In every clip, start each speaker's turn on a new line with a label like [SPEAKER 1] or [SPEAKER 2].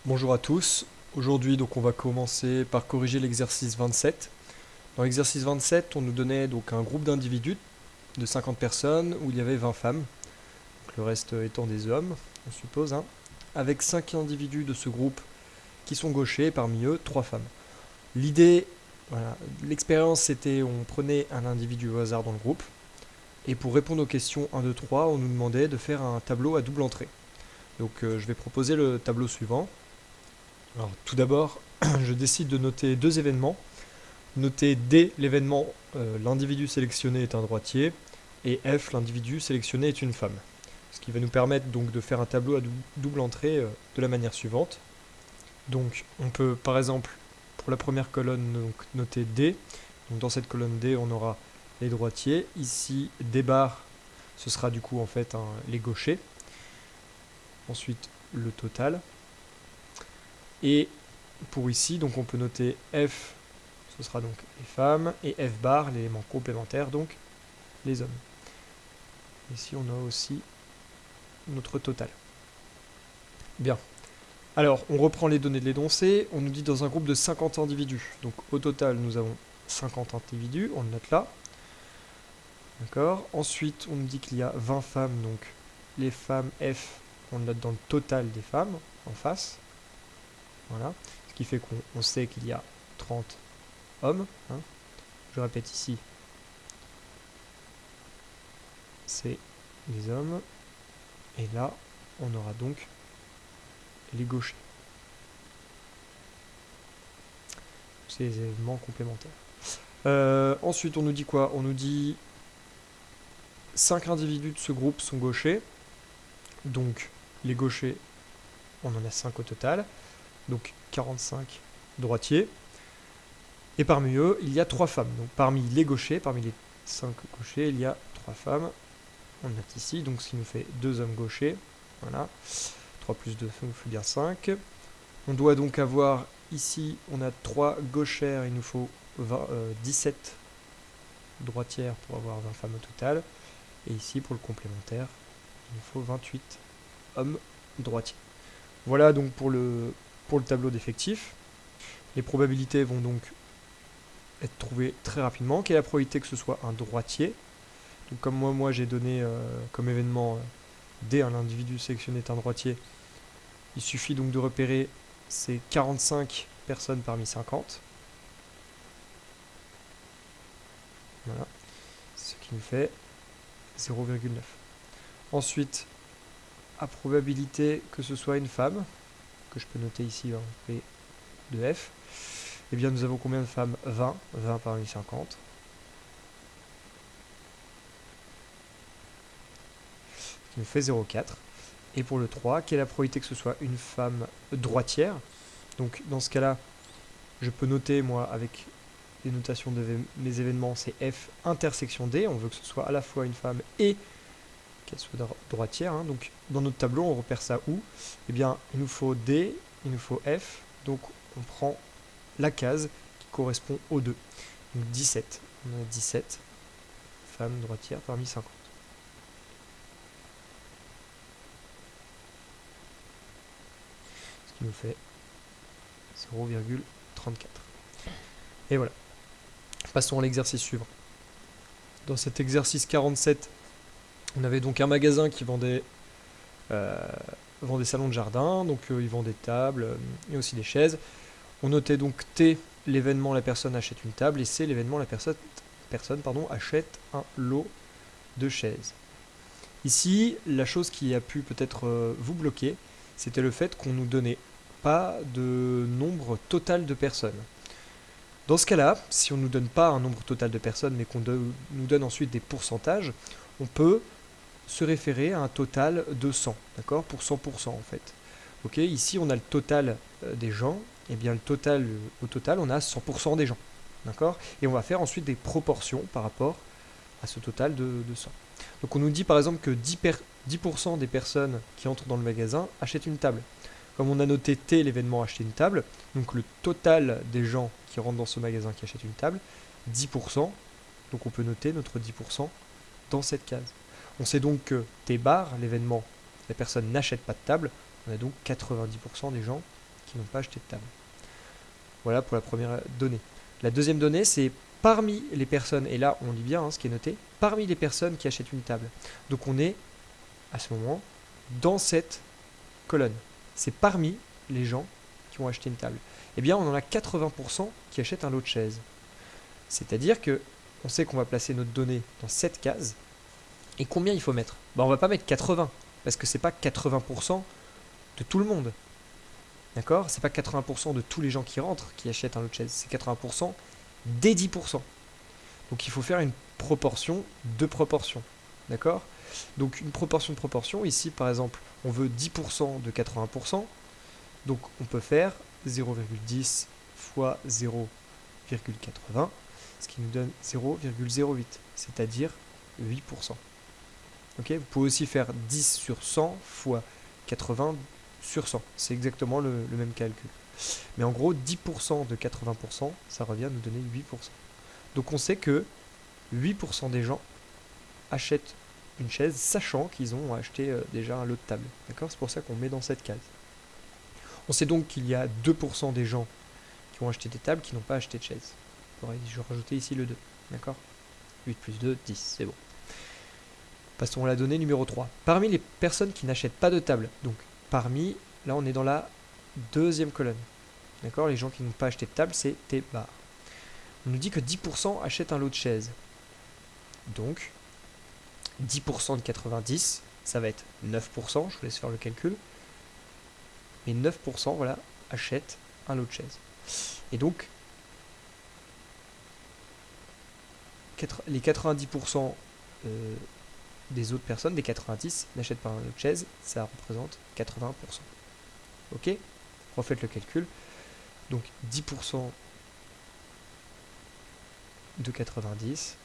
[SPEAKER 1] Bonjour à tous. Aujourd'hui, donc, on va commencer par corriger l'exercice 27. Dans l'exercice 27, on nous donnait donc un groupe d'individus de 50 personnes où il y avait 20 femmes, donc le reste étant des hommes, on suppose, hein, avec 5 individus de ce groupe qui sont gauchers, et parmi eux 3 femmes. L'idée, voilà, l'expérience c'était on prenait un individu au hasard dans le groupe et pour répondre aux questions 1, 2, 3, on nous demandait de faire un tableau à double entrée. Donc je vais proposer le tableau suivant. Alors tout d'abord, je décide de noter deux événements. Noter D, l'événement, l'individu sélectionné est un droitier, et F, l'individu sélectionné est une femme. Ce qui va nous permettre donc de faire un tableau à double entrée de la manière suivante. Donc on peut par exemple, pour la première colonne, donc, noter D. Donc, dans cette colonne D, on aura les droitiers. Ici, D bar, ce sera du coup en fait les gauchers. Ensuite, le total. Et pour ici, donc on peut noter F, ce sera donc les femmes, et F bar, l'élément complémentaire, donc les hommes. Ici, on a aussi notre total. Bien. Alors, on reprend les données de l'énoncé. On nous dit dans un groupe de 50 individus. Donc, au total, nous avons 50 individus. On le note là. D'accord. Ensuite, on nous dit qu'il y a 20 femmes. Donc, les femmes F, on le note dans le total des femmes, en face. Voilà. Ce qui fait qu'on sait qu'il y a 30 hommes. Hein. Je répète ici. C'est les hommes. Et là, on aura donc les gauchers. C'est les éléments complémentaires. Ensuite, on nous dit quoi? On nous dit 5 individus de ce groupe sont gauchers. Donc, les gauchers, on en a 5 au total. Donc, 45 droitiers. Et parmi eux, il y a 3 femmes. Donc, parmi les gauchers, parmi les 5 gauchers, il y a 3 femmes. On note ici, donc ce qui nous fait 2 hommes gauchers. Voilà. 3 plus 2 nous fait bien 5. On doit donc avoir, ici, on a 3 gauchères, il nous faut 17 droitières pour avoir 20 femmes au total. Et ici, pour le complémentaire, il nous faut 28 hommes droitiers. Voilà donc pour le tableau d'effectifs. Les probabilités vont donc être trouvées très rapidement. Quelle est la probabilité que ce soit un droitier? Donc comme moi j'ai donné comme événement D, l'individu sélectionné est un droitier, il suffit donc de repérer ces 45 personnes parmi 50. Voilà. Ce qui nous fait 0,9. Ensuite, à probabilité que ce soit une femme, que je peux noter ici en P de F, eh bien nous avons combien de femmes? 20. 20 parmi 50. Ce qui nous fait 0,4. Et pour le 3, quelle est la probabilité que ce soit une femme droitière? Donc dans ce cas-là, je peux noter, moi, avec les notations de mes événements, c'est F intersection D. On veut que ce soit à la fois une femme et qu'elle soit droitière. Hein. Donc dans notre tableau, on repère ça où? Eh bien, il nous faut D, il nous faut F. Donc on prend la case qui correspond aux deux. Donc 17. On a 17 femmes droitières parmi 50. Ce qui nous fait 0,34. Et voilà. Passons à l'exercice suivant. Dans cet exercice 47, on avait donc un magasin qui vendait des salons de jardin, donc ils vendent des tables et aussi des chaises. On notait donc T, l'événement la personne achète une table, et C, l'événement la personne achète un lot de chaises. Ici, la chose qui a pu peut-être vous bloquer, c'était le fait qu'on ne nous donnait pas de nombre total de personnes. Dans ce cas-là, si on ne nous donne pas un nombre total de personnes, mais qu'on nous donne ensuite des pourcentages, on peut se référer à un total de 100, d'accord? Pour 100% en fait. Ok, ici on a le total des gens, et bien au total on a 100% des gens, d'accord? Et on va faire ensuite des proportions par rapport à ce total de 100. Donc on nous dit par exemple que 10% des personnes qui entrent dans le magasin achètent une table. Comme on a noté T, l'événement acheter une table, donc le total des gens qui rentrent dans ce magasin qui achètent une table, 10%, donc on peut noter notre 10% dans cette case. On sait donc que T bar, l'événement, la personne n'achète pas de table, on a donc 90% des gens qui n'ont pas acheté de table. Voilà pour la première donnée. La deuxième donnée, c'est parmi les personnes, et là on lit bien ce qui est noté, parmi les personnes qui achètent une table. Donc on est, à ce moment, dans cette colonne. C'est parmi les gens qui ont acheté une table. Eh bien, on en a 80% qui achètent un lot de chaises. C'est-à-dire que on sait qu'on va placer notre donnée dans cette case. Et combien il faut mettre? On ne va pas mettre 80, parce que c'est pas 80% de tout le monde. D'accord? C'est pas 80% de tous les gens qui rentrent qui achètent un lot de chaises. C'est 80% des 10%. Donc il faut faire une proportion de proportion. D'accord? Donc une proportion de proportion. Ici, par exemple, on veut 10% de 80%. Donc on peut faire 0,10 fois 0,80, ce qui nous donne 0,08, c'est-à-dire 8%. Ok, vous pouvez aussi faire 10 sur 100 fois 80 sur 100. C'est exactement le même calcul. Mais en gros, 10% de 80%, ça revient à nous donner 8%. Donc on sait que 8% des gens achètent une chaise, sachant qu'ils ont acheté déjà un lot de table. D'accord? C'est pour ça qu'on met dans cette case. On sait donc qu'il y a 2% des gens qui ont acheté des tables qui n'ont pas acheté de chaise. Je vais rajouter ici le 2. D'accord? 8 plus 2, 10. C'est bon. Passons à la donnée numéro 3. Parmi les personnes qui n'achètent pas de table, donc parmi, là on est dans la deuxième colonne. D'accord? Les gens qui n'ont pas acheté de table, c'est T bar. On nous dit que 10% achètent un lot de chaises. Donc, 10% de 90, ça va être 9%, je vous laisse faire le calcul. Mais 9%, voilà, achètent un lot de chaises. Et donc, les 90% des autres personnes, des 90, n'achètent pas un lot de chaises, ça représente 80%. Ok? Refaites le calcul. Donc, 10% de 90,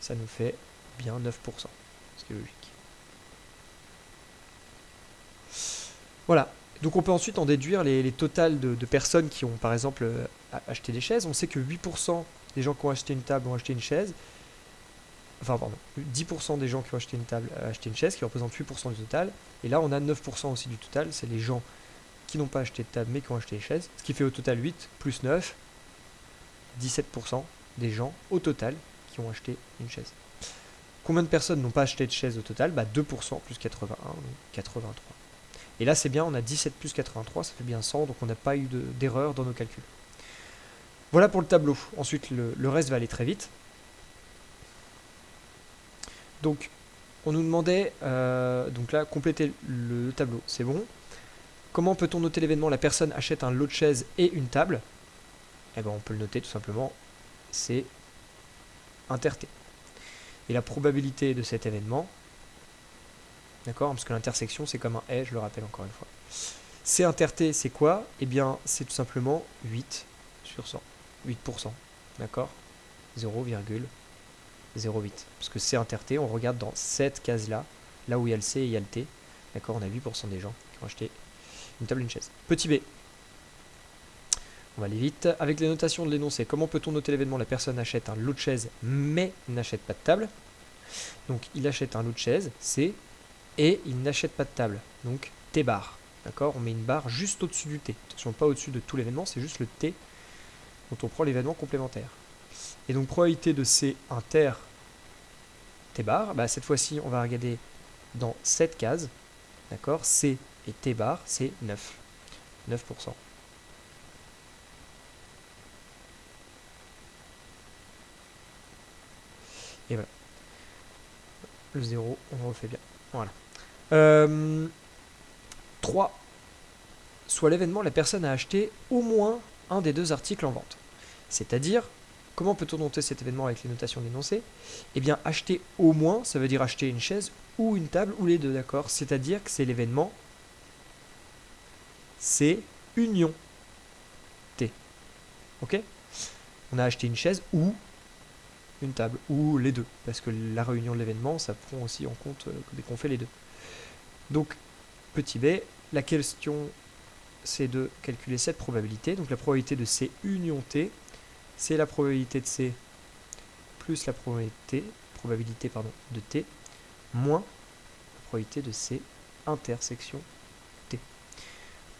[SPEAKER 1] ça nous fait bien 9%, ce qui est logique. Voilà. Donc on peut ensuite en déduire les totals de personnes qui ont par exemple acheté des chaises. On sait que 8% des gens qui ont acheté une table ont acheté une chaise. Enfin pardon, 10% des gens qui ont acheté une table ont acheté une chaise, qui représente 8% du total. Et là on a 9% aussi du total, c'est les gens qui n'ont pas acheté de table mais qui ont acheté des chaises. Ce qui fait au total 8 plus 9, 17% des gens au total qui ont acheté une chaise. Combien de personnes n'ont pas acheté de chaise au total? 2% plus 81, donc 83. Et là c'est bien, on a 17 plus 83, ça fait bien 100, donc on n'a pas eu d'erreur dans nos calculs. Voilà pour le tableau. Ensuite le reste va aller très vite. Donc on nous demandait, donc là, compléter le tableau, c'est bon. Comment peut-on noter l'événement? La personne achète un lot de chaises et une table. Eh bien on peut le noter tout simplement, c'est inter T. Et la probabilité de cet événement, d'accord, parce que l'intersection c'est comme un et, je le rappelle encore une fois. C inter T c'est quoi? Eh bien c'est tout simplement 8 sur 100, 8%, d'accord, 0,08. Parce que C inter T, on regarde dans cette case-là, là où il y a le C et il y a le T, d'accord, on a 8% des gens qui ont acheté une table et une chaise. Petit b, on va aller vite. Avec les notations de l'énoncé, comment peut-on noter l'événement? La personne achète un lot de chaises mais n'achète pas de table. Donc il achète un lot de chaises, C, et il n'achète pas de table. Donc T bar. D'accord? On met une barre juste au-dessus du T. Attention, pas au-dessus de tout l'événement, c'est juste le T dont on prend l'événement complémentaire. Et donc probabilité de C inter T bar, cette fois-ci on va regarder dans cette case. D'accord? C et T bar, c'est 9. 9%. Et voilà. Le 0, on le refait bien. Voilà. 3. Soit l'événement, la personne a acheté au moins un des deux articles en vente. C'est-à-dire, comment peut-on noter cet événement avec les notations d'énoncé? Eh bien, acheter au moins, ça veut dire acheter une chaise ou une table ou les deux, d'accord? C'est-à-dire que c'est l'événement, c'est union T. Ok? On a acheté une chaise ou une table, ou les deux, parce que la réunion de l'événement, ça prend aussi en compte dès qu'on fait les deux. Donc, petit b, la question, c'est de calculer cette probabilité. Donc la probabilité de C union T, c'est la probabilité de C plus la probabilité de T, moins la probabilité de C intersection T.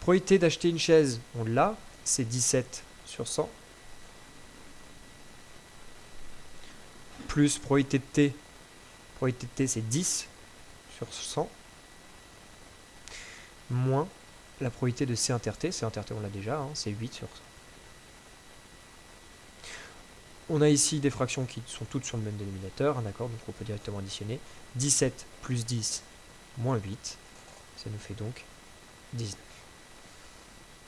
[SPEAKER 1] Probabilité d'acheter une chaise, on l'a, c'est 17 sur 100. Plus probabilité de T. Probabilité de T, c'est 10 sur 100. Moins la probabilité de C inter T. C inter T, on l'a déjà, hein, c'est 8 sur 100. On a ici des fractions qui sont toutes sur le même dénominateur, hein, d'accord, donc on peut directement additionner. 17 plus 10 moins 8, ça nous fait donc 19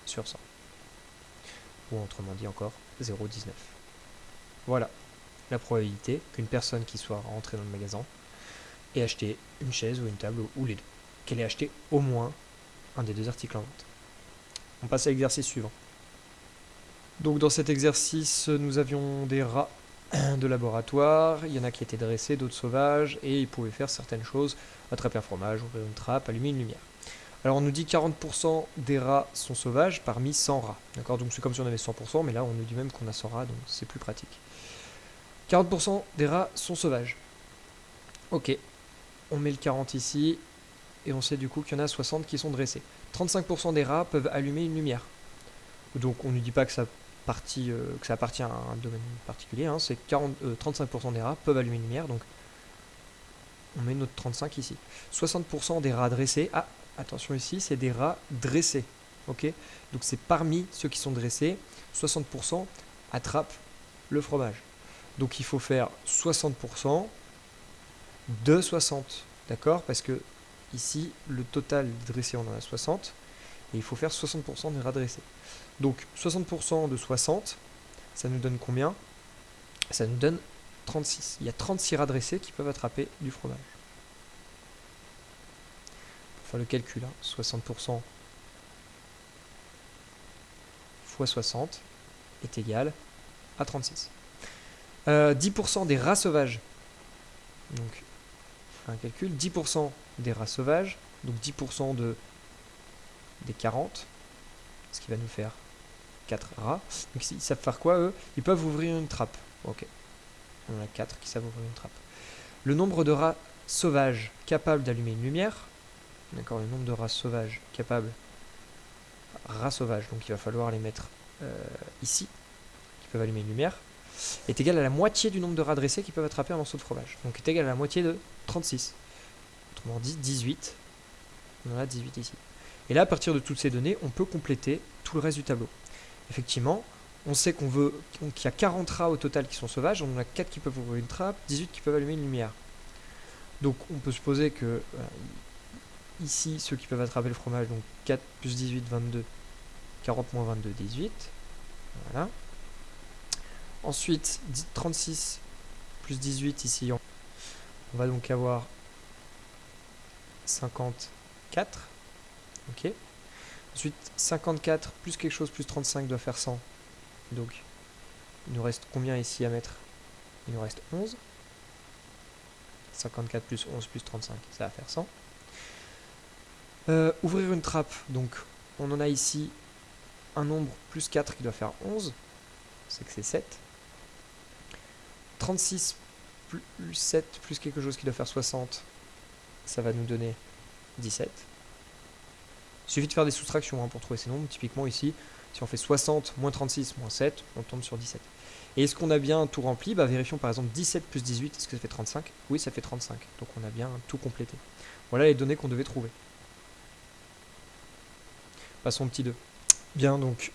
[SPEAKER 1] sur 100. Ou autrement dit encore 0,19. Voilà la probabilité qu'une personne qui soit rentrée dans le magasin ait acheté une chaise ou une table ou les deux. Qu'elle ait acheté au moins un des deux articles en vente. On passe à l'exercice suivant. Donc dans cet exercice, nous avions des rats de laboratoire, il y en a qui étaient dressés, d'autres sauvages, et ils pouvaient faire certaines choses, attraper un fromage, ouvrir une trappe, allumer une lumière. Alors on nous dit 40% des rats sont sauvages parmi 100 rats. D'accord, donc c'est comme si on avait 100%, mais là on nous dit même qu'on a 100 rats, donc c'est plus pratique. 40% des rats sont sauvages. Ok, on met le 40 ici, et on sait du coup qu'il y en a 60 qui sont dressés. 35% des rats peuvent allumer une lumière. Donc on ne dit pas que ça appartient à un domaine particulier, hein, c'est 35% des rats peuvent allumer une lumière, donc on met notre 35 ici. 60% des rats dressés, ah, attention ici, c'est des rats dressés, ok. Donc c'est parmi ceux qui sont dressés, 60% attrapent le fromage. Donc il faut faire 60% de 60, d'accord, parce que ici, le total dressé, on en a 60, et il faut faire 60% des rats dressés. Donc 60% de 60, ça nous donne combien? Ça nous donne 36. Il y a 36 rats dressés qui peuvent attraper du fromage. Pour faire le calcul, hein, 60% fois 60 est égal à 36. 10% des rats sauvages. Donc, un calcul, 10% des rats sauvages, donc 10% des 40, ce qui va nous faire 4 rats. Donc ils savent faire quoi, eux? Ils peuvent ouvrir une trappe. Ok. On en a 4 qui savent ouvrir une trappe. Le nombre de rats sauvages capables d'allumer une lumière, d'accord, le nombre de rats sauvages capables, rats sauvages, donc il va falloir les mettre ici, qui peuvent allumer une lumière, est égal à la moitié du nombre de rats dressés qui peuvent attraper un morceau de fromage. Donc est égal à la moitié de 36. Autrement dit, 18. On en a 18 ici. Et là, à partir de toutes ces données, on peut compléter tout le reste du tableau. Effectivement, on sait qu'il y a 40 rats au total qui sont sauvages, on en a 4 qui peuvent ouvrir une trappe, 18 qui peuvent allumer une lumière. Donc on peut supposer que ici, ceux qui peuvent attraper le fromage, donc 4 plus 18, 22, 40 moins 22, 18. Voilà. Ensuite, 36 plus 18 ici, on va donc avoir 54. Ok. Ensuite, 54 plus quelque chose plus 35 doit faire 100. Donc, il nous reste combien ici à mettre? Il nous reste 11. 54 plus 11 plus 35, ça va faire 100. Ouvrir une trappe, donc on en a ici un nombre plus 4 qui doit faire 11. C'est que c'est 7. 36 plus 7 plus quelque chose qui doit faire 60. Ça va nous donner 17. Il suffit de faire des soustractions, hein, pour trouver ces nombres. Typiquement ici, si on fait 60 moins 36 moins 7, on tombe sur 17. Et est-ce qu'on a bien tout rempli? Vérifions par exemple 17 plus 18, est-ce que ça fait 35? Oui, ça fait 35. Donc on a bien tout complété. Voilà les données qu'on devait trouver. Passons au petit 2. Bien, donc,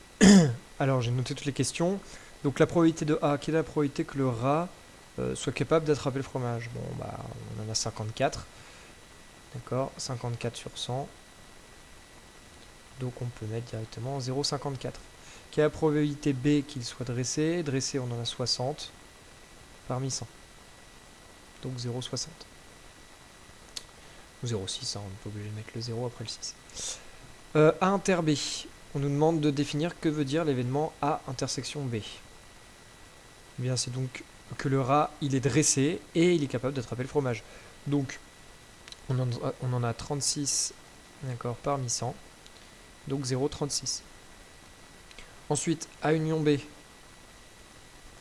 [SPEAKER 1] alors j'ai noté toutes les questions. Donc la probabilité de A, quelle est la probabilité que le rat soit capable d'attraper le fromage? Bon, bah, on en a 54. D'accord, 54 sur 100. Donc on peut mettre directement 0,54. Quelle est la probabilité B qu'il soit dressé? Dressé, on en a 60 parmi 100. Donc 0,60. Ou 0,6, hein, on n'est pas obligé de mettre le 0 après le 6. A inter B. On nous demande de définir que veut dire l'événement A intersection B. Eh bien, c'est donc que le rat, il est dressé et il est capable d'attraper le fromage. Donc, on en a 36, d'accord, parmi 100. Donc 0,36. Ensuite, A union B.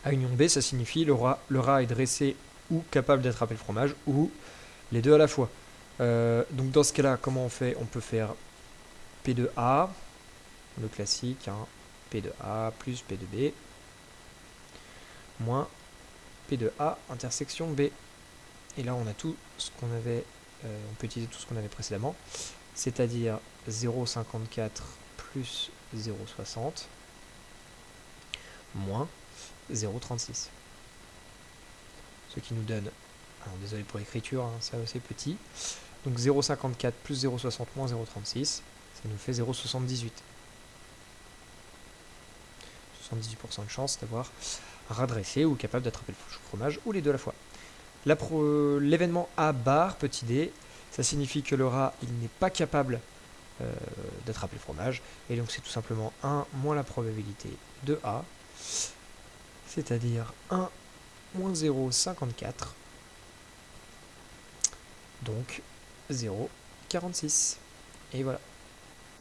[SPEAKER 1] A union B, ça signifie le rat est dressé ou capable d'attraper le fromage, ou les deux à la fois. Donc dans ce cas-là, comment on fait? On peut faire P de A le classique, hein, P de A plus P de B, moins P de A intersection B. Et là, on a tout ce qu'on avait, on peut utiliser tout ce qu'on avait précédemment, c'est-à-dire 0,54 plus 0,60 moins 0,36. Ce qui nous donne, alors désolé pour l'écriture, hein, c'est assez petit, donc 0,54 plus 0,60 moins 0,36, ça nous fait 0,78. 78% de chance d'avoir redressé ou capable d'attraper le fromage, ou les deux à la fois. L'événement A bar, petit d, ça signifie que le rat il n'est pas capable d'attraper le fromage, et donc c'est tout simplement 1 moins la probabilité de A, c'est-à-dire 1 moins 0,54, donc 0,46. Et voilà.